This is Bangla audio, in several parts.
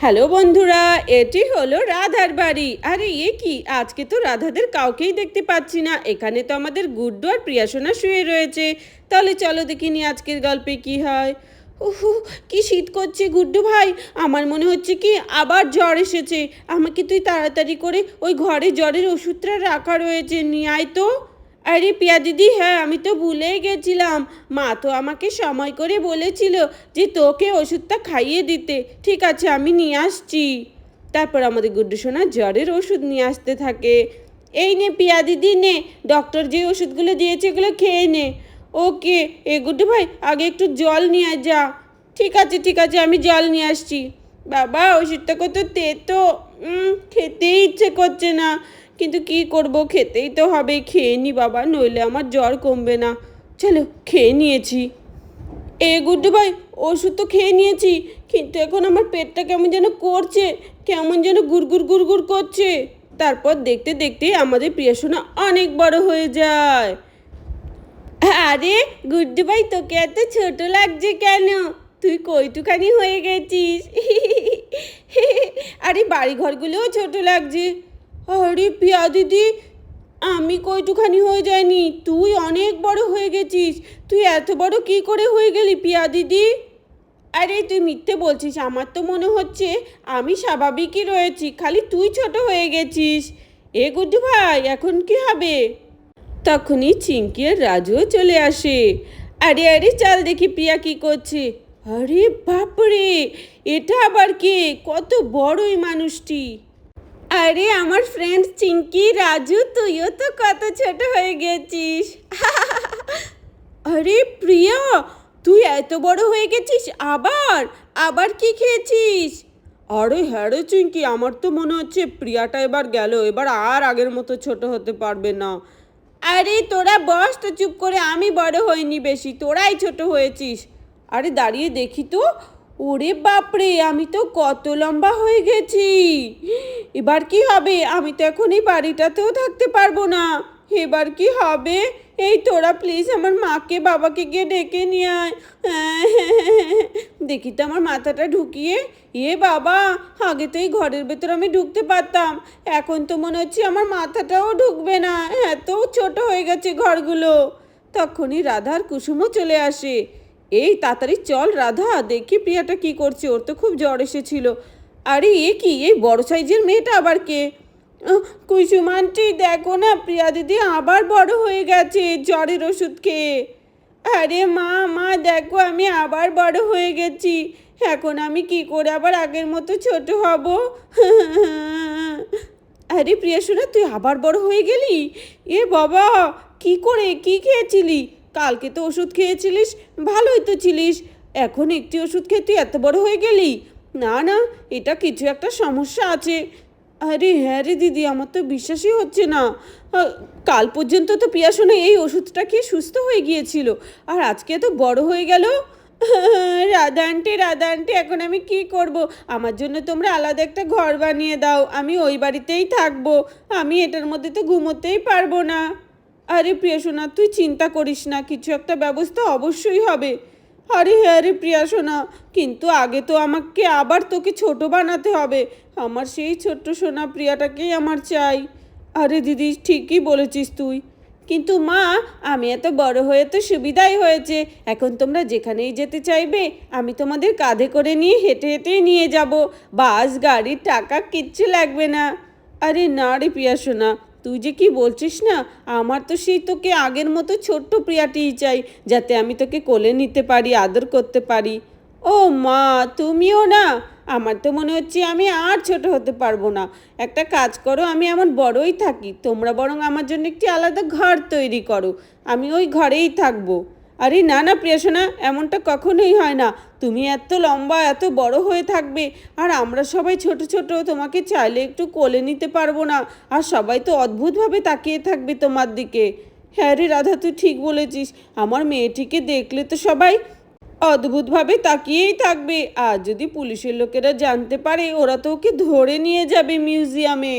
হ্যালো বন্ধুরা, এটি হলো রাধার বাড়ি। আরে এ কি, আজকে তো রাধাদের কাউকেই দেখতে পাচ্ছি না। এখানে তো আমাদের গুড্ডু আর প্রিয়াসোনা শুয়ে রয়েছে। তাহলে চলো দেখিনি আজকের গল্পে কি হয়। উহু, কি শীত করছে গুড্ডু ভাই। আমার মনে হচ্ছে কি আবার জ্বর এসেছে। আমাকে তুই তাড়াতাড়ি করে ওই ঘরে জ্বরের ওষুধটা রাখা রয়েছে, নিয়ে আয় তো। আরে পিয়া দিদি, হ্যাঁ আমি তো ভুলেই গেছিলাম। মা তো আমাকে সময় করে বলেছিল যে তোকে ওষুধটা খাইয়ে দিতে। ঠিক আছে, আমি নিয়ে আসছি। তারপর আমাদের গুড্ডু সোনা জ্বরের ওষুধ নিয়ে আসতে থাকে। এই নে পিয়া দিদি, নে, ডক্টর যে ওষুধগুলো দিয়েছে এগুলো খেয়ে নে। ওকে, এ গুড্ডু ভাই আগে একটু জল নিয়ে যা। ঠিক আছে ঠিক আছে, আমি জল নিয়ে আসছি। বাবা, ওষুধটা কত তেতো, খেতেই ইচ্ছে করছে না। কিন্তু কি করব, খেতেই তো হবে। খেয়ে নি বাবা, নইলে আমার জ্বর কমবে না। চলো, খেয়ে নিয়েছি। এ গুড্ডু ভাই, ওষুধ তো খেয়ে নিয়েছি, কিন্তু এখন আমার পেটটা কেমন যেন করছে, কেমন যেন গুড়গুড় গুড়গুড় করছে। তারপর দেখতে দেখতে আমাদের প্রিয়সোনা অনেক বড় হয়ে যায়। আরে গুড্ডু ভাই, তোকে এত ছোট লাগছে কেন? তুই কইটুখানি হয়ে গেছিস। আরে বাড়ি ঘরগুলোও ছোট লাগছে। আরে পিয়া দিদি, আমি কইটুখানি হয়ে যায়নি, তুই অনেক বড় হয়ে গেছিস। তুই এত বড় কি করে হয়ে গেলি পিয়া দিদি? আরে তুই মিথ্যে বলছিস, আমার তো মনে হচ্ছে আমি স্বাভাবিকই রয়েছি, খালি তুই ছোট হয়ে গেছিস। এ গুড্ডু ভাই, এখন কি হবে? তখনই চিঙ্কি আর রাজুও চলে আসে। আরে আরে, চাল দেখি প্রিয়া কি করছে। আরে বাপরে, এটা আবার কে? কত বড় এই মানুষটি। আরে আমার ফ্রেন্ড চিঙ্কি, রাজু, তুইও তো কত ছোট হয়ে গেছিস। আরে প্রিয়া, তুই এত বড় হয়ে গেছিস আবার? আবার কি খেয়েছিস? আরে হ্যাঁ রে চিঙ্কি, আমার তো মনে হচ্ছে প্রিয়াটা এবার গেল, এবার আর আগের মতো ছোট হতে পারবে না। আরে তোরা বস তো চুপ করে, আমি বড় হইনি বেশি, তোরাই ছোট হয়েছিস। আরে দাঁড়িয়ে দেখি তো। ওরে বাপরে, আমি তো কত লম্বা হয়ে গেছি। এবার কি হবে? আমি তো এখন এই বাড়িটাতেও থাকতে পারবো না। এবার কি হবে? এই তোরা প্লিজ আমার মাকে বাবাকে গিয়ে ডেকে নিয়ে আয়। দেখি তো আমার মাথাটা ঢুকিয়ে। এ বাবা, আগে তো এই ঘরের ভেতর আমি ঢুকতে পারতাম, এখন তো মনে হচ্ছে আমার মাথাটাও ঢুকবে না, এত ছোট হয়ে গেছে ঘরগুলো। তখনই রাধার কুসুমও চলে আসে। এই তাড়াতাড়ি চল রাধা, দেখি প্রিয়াটা কি করছে, ওর তো খুব জ্বর এসেছিল। আরে এ কি, এই বড় সাইজের মেয়েটা আবার কে? কুসুম আন্টি, দেখো না, প্রিয়া দিদি আবার বড় হয়ে গেছে জ্বরের ওষুধ খেয়ে। আরে মা মা, দেখো আমি আবার বড় হয়ে গেছি। এখন আমি কি করে আবার আগের মতো ছোট হব? আরে প্রিয়াসোনা, তুই আবার বড় হয়ে গেলি? এ বাবা, কি করে, কি খেয়েছিলি? কালকে তো ওষুধ খেয়েছিলিস, ভালোই তো ছিলিস। এখন একটি ওষুধ খেয়ে তুই এত বড় হয়ে গেলি? না না, এটা কিছু একটা সমস্যা আছে। আরে হ্যাঁ রে দিদি, আমার তো বিশ্বাসই হচ্ছে না। কাল পর্যন্ত তো প্রিয়াসোনা এই ওষুধটা খেয়ে সুস্থ হয়ে গিয়েছিল, আর আজকে এত বড় হয়ে গেল। রাধা আন্টি, রাধা আন্টি, এখন আমি কি করব? আমার জন্য তোমরা আলাদা একটা ঘর বানিয়ে দাও, আমি ওই বাড়িতেই থাকবো। আমি এটার মধ্যে তো ঘুমোতেই পারবো না। আরে প্রিয়াসোনা, তুই চিন্তা করিস না, কিছু একটা ব্যবস্থা অবশ্যই হবে। আরে হ্যাঁ রে প্রিয়াসোনা, কিন্তু আগে তো আমাকে আবার তোকে ছোট বানাতে হবে। আমার সেই ছোট্ট সোনা প্রিয়াটাকেই আমার চাই। আরে দিদি, ঠিকই বলেছিস তুই। কিন্তু মা, আমি এত বড় হয়ে তো সুবিধাই হয়েছে, এখন তোমরা যেখানেই যেতে চাইবে আমি তোমাদের কাঁধে করে নিয়ে হেঁটে হেঁটেই নিয়ে যাব। বাস গাড়ির টাকা কিচ্ছু লাগবে না। আরে না রে প্রিয়াসোনা, তুই যে কি বলছিস না, আমার তো সেই তোকে আগের মতো ছোট্ট প্রিয়াটিই চাই, যাতে আমি তোকে কোলে নিতে পারি, আদর করতে পারি। ও মা, তুমিও না? আমার তো মনে হচ্ছে আমি আর ছোট হতে পারবো না। একটা কাজ করো, আমি এমন বড়ই থাকি, তোমরা বরং আমার জন্য একটি আলাদা ঘর তৈরি করো, আমি ওই ঘরেই থাকবো। আরে না না প্রিয়াসোনা, এমনটা কখনোই হয় না। তুমি এত লম্বা, এত বড় হয়ে থাকবে, আর আমরা সবাই ছোট ছোট, তোমাকে চাইলে একটু কোলে নিতে পারবো না, আর সবাই তো অদ্ভুতভাবে তাকিয়ে থাকবে তোমার দিকে। হ্যাঁ রে রাধা, তুই ঠিক বলেছিস, আমার মেয়েটিকে দেখলে তো সবাই অদ্ভুতভাবে তাকিয়েই থাকবে, আর যদি পুলিশের লোকেরা জানতে পারে, ওরা তো ওকে ধরে নিয়ে যাবে মিউজিয়ামে।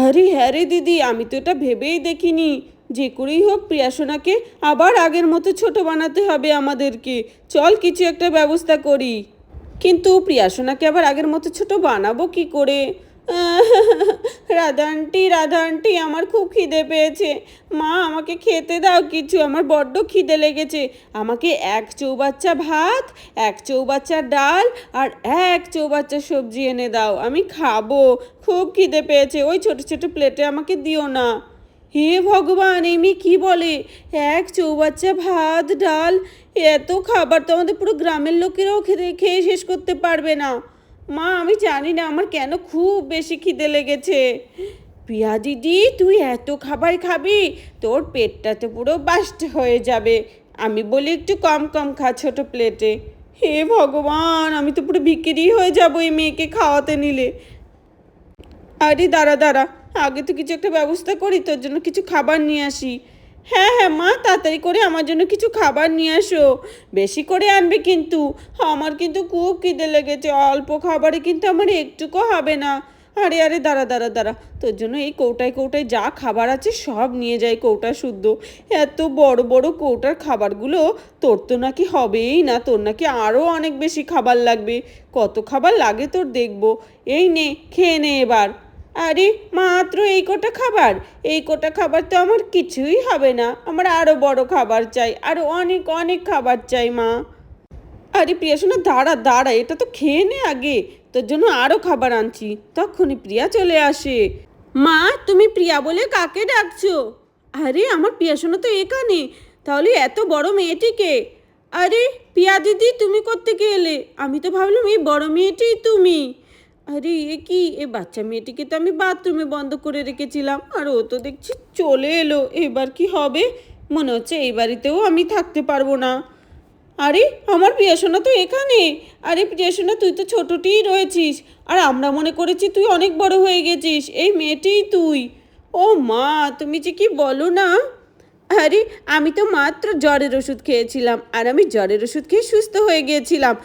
আরে হ্যাঁ রে দিদি, আমি তো এটা ভেবেই দেখিনি। যে করেই হোক প্রিয়াসোনাকে আবার আগের মতো ছোট বানাতে হবে আমাদেরকে। চল কিছু একটা ব্যবস্থা করি। কিন্তু প্রিয়া সোনাকে আবার আগের মতো ছোট বানাবো কি করে? রাধা আন্টি আমার খুব খিদে পেয়েছে। মা আমাকে খেতে দাও কিছু, আমার বড্ড খিদে লেগেছে। আমাকে এক চৌবাচ্চা ভাত, এক চৌবাচ্চা ডাল আর এক চৌবাচ্চা সবজি এনে দাও, আমি খাবো। খুব খিদে পেয়েছে, ওই ছোট ছোট প্লেটে আমাকে দিও না। হে ভগবান, এই মেয়ে কী বলে? এক চৌবাচ্চা ভাত ডাল, এত খাবার তো আমাদের পুরো গ্রামের লোকেরাও খেতে খেয়ে শেষ করতে পারবে না। মা আমি জানি না আমার কেন খুব বেশি খিদে লেগেছে। প্রিয়া দিদি তুই এত খাবার খাবি, তোর পেটটাতে পুরো বাস্ট হয়ে যাবে। আমি বলি একটু কম কম খা ছোট প্লেটে। হে ভগবান, আমি তো পুরো ভিখিরি হয়ে যাবো এই মেয়েকে খাওয়াতে নিলে। আরে দাঁড়া দাঁড়া, আগে তো কিছু একটা ব্যবস্থা করি, তোর জন্য কিছু খাবার নিয়ে আসি। হ্যাঁ হ্যাঁ মা, তাড়াতাড়ি করে আমার জন্য কিছু খাবার নিয়ে আসো, বেশি করে আনবে কিন্তু। আমার কিন্তু খুব খিদে লেগেছে, অল্প খাবারে কিন্তু আমার একটুকু হবে না। আরে আরে দাঁড়া দাঁড়া দাঁড়া, তোর জন্য এই কৌটায় কৌটায় যা খাবার আছে সব নিয়ে যাই কৌটা শুদ্ধ। এত বড় বড় কৌটার খাবারগুলো তোর তো নাকি হবেই না, তোর নাকি আরও অনেক বেশি খাবার লাগবে। কত খাবার লাগে তোর দেখবো। এই নে খেয়ে নে এবার। আরে মাত্র এই কটা খাবার? এই কটা খাবার তো আমার কিছুই হবে না, আমার আরও বড় খাবার চাই, আরও অনেক অনেক খাবার চাই মা। আরে প্রিয়া শোনা দাঁড়া দাঁড়া, এটা তো খেয়ে নে আগে, তোর জন্য আরও খাবার আনছি। তখনই প্রিয়া চলে আসে। মা তুমি প্রিয়া বলে কাকে ডাকছো? আরে আমার প্রিয়া শোনা তো এখানে, তাহলে এত বড় মেয়েটিকে। আরে প্রিয়া দিদি তুমি কোত্থেকে এলে? আমি তো ভাবলাম এই বড় মেয়েটিই তুমি। আরে এ কি, এ বাচ্চা মেয়েটিকে তো আমি বাথরুমে বন্ধ করে রেখেছিলাম, আর ও তো দেখছি চলে এলো। এবার কি হবে? মনে হচ্ছে এই বাড়িতেও আমি থাকতে পারবো না। আরে আমার প্রিয়াসোনা তো এখানে। আরে প্রিয়াসোনা তুই তো ছোটটিই রয়েছিস, আর আমরা মনে করেছি তুই অনেক বড় হয়ে গেছিস, এই মেয়েটিই তুই। ও মা, তুমি যে কি বলো না। আরে আমি তো মাত্র জ্বরের ওষুধ খেয়েছিলাম, আর আমি জ্বরের ওষুধ খেয়ে সুস্থ হয়ে গিয়েছিলাম।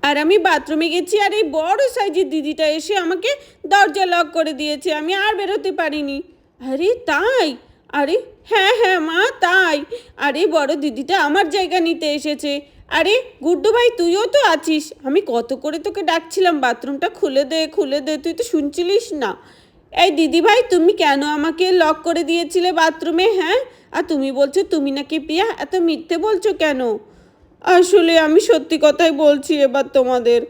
আর আমি বাথরুমে গেছি, আর এই বড় সাইজের দিদিটা এসে আমাকে দরজা লক করে দিয়েছে, আমি আর বেরোতে পারিনি। আরে তাই? আরে হ্যাঁ হ্যাঁ মা তাই। আরে বড় দিদিটা আমার জায়গা নিতে এসেছে। আরে গুড্ডু ভাই তুইও তো আছিস, আমি কত করে তোকে ডাকছিলাম বাথরুমটা খুলে দে খুলে দে, তুই তো শুনছিলিস না। এই দিদি ভাই তুমি কেন আমাকে লক করে দিয়েছিলে বাথরুমে? হ্যাঁ, আর তুমি বলছো তুমি নাকি প্রিয়া, এত মিথ্যে বলছো কেন? আসলে আমি সত্যি কথাই বলছি এবার তোমাদের।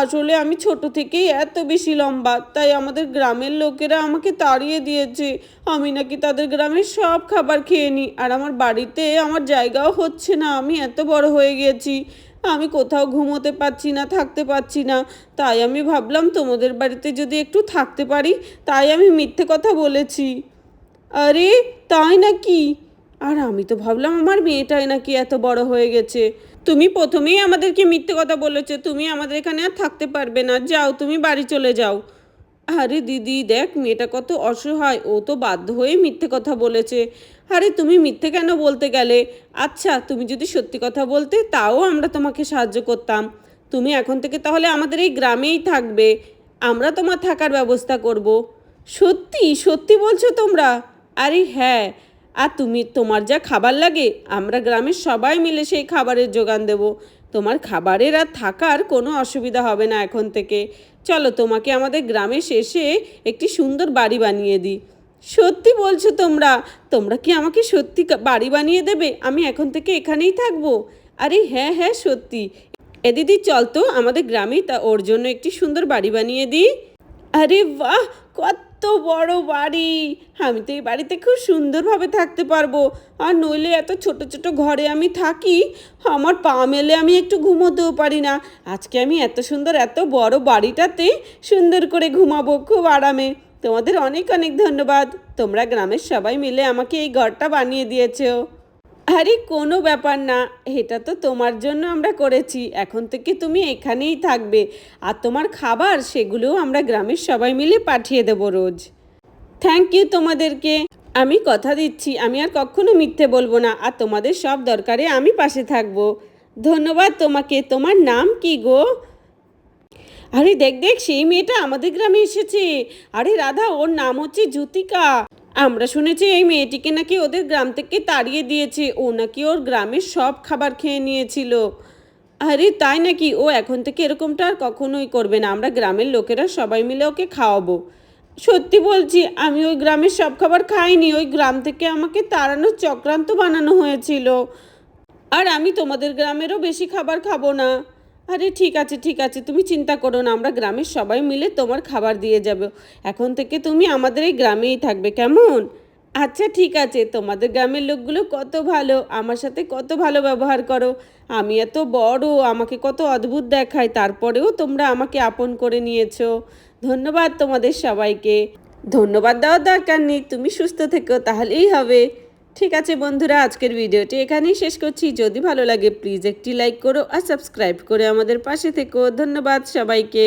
আসলে আমি ছোট থেকেই এত বেশি লম্বা, তাই আমাদের গ্রামের লোকেরা আমাকে তাড়িয়ে দিয়েছে। আমি নাকি তাদের গ্রামের সব খাবার খেয়ে নিই, আর আমার বাড়িতে আমার জায়গাও হচ্ছে না, আমি এত বড় হয়ে গেছি। আমি কোথাও ঘুমোতে পারছি না, থাকতে পারছি না। তাই আমি ভাবলাম তোমাদের বাড়িতে যদি একটু থাকতে পারি, তাই আমি মিথ্যে কথা বলেছি। আরে তাই নাকি? আর আমি তো ভাবলাম আমার মেয়েটাই নাকি এত বড় হয়ে গেছে। তুমি প্রথমেই আমাদেরকে মিথ্যে কথা বলেছো, তুমি আমাদের এখানে আর থাকতে পারবে না, যাও তুমি বাড়ি চলে যাও। আরে দিদি দেখ মেয়েটা কত অসহায়, ও তো বাধ্য হয়ে মিথ্যে কথা বলেছে। আরে তুমি মিথ্যে কেন বলতে গেলে? আচ্ছা তুমি যদি সত্যি কথা বলতে তাও আমরা তোমাকে সাহায্য করতাম। তুমি এখন থেকে তাহলে আমাদের এই গ্রামেই থাকবে, আমরা তোমার থাকার ব্যবস্থা করব। সত্যি সত্যি বলছো তোমরা? আরে হ্যাঁ, আর তুমি তোমার যা খাবার লাগে আমরা গ্রামের সবাই মিলে সেই খাবারের যোগান দেব। তোমার খাবারের আর থাকার কোনো অসুবিধা হবে না এখন থেকে। চলো তোমাকে আমাদের গ্রামে শেষে একটি সুন্দর বাড়ি বানিয়ে দিই। সত্যি বলছো তোমরা? তোমরা কি আমাকে সত্যি বাড়ি বানিয়ে দেবে? আমি এখন থেকে এখানেই থাকবো? আরে হ্যাঁ হ্যাঁ সত্যি। এ দিদি চল তো আমাদের গ্রামেই তা ওর জন্য একটি সুন্দর বাড়ি বানিয়ে দিই। আরে বাহ, কত বড় বাড়ি! আমি তো এই বাড়িতে খুব সুন্দরভাবে থাকতে পারবো। আর নইলে এত ছোট ছোট ঘরে আমি থাকি, আমার পা মেলে আমি একটু ঘুমোতেও পারি না। আজকে আমি এত সুন্দর এত বড় বাড়িটাতে সুন্দর করে ঘুমাবো খুব আরামে। তোমাদের অনেক অনেক ধন্যবাদ, তোমরা গ্রামের সবাই মিলে আমাকে এই ঘরটা বানিয়ে দিয়েছো। আরে কোনো ব্যাপার না, এটা তো তোমার জন্য আমরা করেছি, এখন থেকে তুমি এখানেই থাকবে। আর তোমার খাবার সেগুলোও আমরা গ্রামের সবাই মিলে পাঠিয়ে দেবো রোজ। থ্যাংক ইউ তোমাদেরকে। আমি কথা দিচ্ছি আমি আর কখনো মিথ্যে বলবো না, আর তোমাদের সব দরকারে আমি পাশে থাকবো। ধন্যবাদ তোমাকে। তোমার নাম কি গো? আরে দেখ দেখ সেই মেয়েটা আমাদের গ্রামে এসেছে। আরে রাধা, ওর নাম হচ্ছে জ্যোতিকা। আমরা শুনেছি এই মেয়েটিকে নাকি ওদের গ্রাম থেকে তাড়িয়ে দিয়েছে, ও নাকি ওর গ্রামের সব খাবার খেয়ে নিয়েছিল। আরে তাই নাকি? ও এখন থেকে এরকমটা আর কখনোই করবে না। আমরা গ্রামের লোকেরা সবাই মিলে ওকে খাওয়াবো। সত্যি বলছি, আমি ওই গ্রামের সব খাবার খাইনি। ওই গ্রাম থেকে আমাকে তাড়ানোর চক্রান্ত বানানো হয়েছিল। আর আমি তোমাদের গ্রামেরও বেশি খাবার খাবো না। আরে ঠিক আছে, ঠিক আছে, তুমি চিন্তা করো না। আমরা গ্রামের সবাই মিলে তোমার খাবার দিয়ে যাব। এখন থেকে তুমি আমাদের এই গ্রামেই থাকবে, কেমন? আচ্ছা ঠিক আছে। তোমাদের গ্রামের লোকগুলো কত ভালো, আমার সাথে কত ভালো ব্যবহার করো। আমি এত বড়, আমাকে কত অদ্ভুত দেখায়, তারপরেও তোমরা আমাকে আপন করে নিয়েছো। ধন্যবাদ তোমাদের সবাইকে। ধন্যবাদ দেওয়ার দরকার নেই, তুমি সুস্থ থেকো তাহলেই হবে। ঠিক আছে বন্ধুরা, আজকের ভিডিওটি এখানেই শেষ করছি। যদি ভালো লাগে প্লিজ একটি লাইক করো আর সাবস্ক্রাইব করে আমাদের পাশে থেকো। ধন্যবাদ সবাইকে।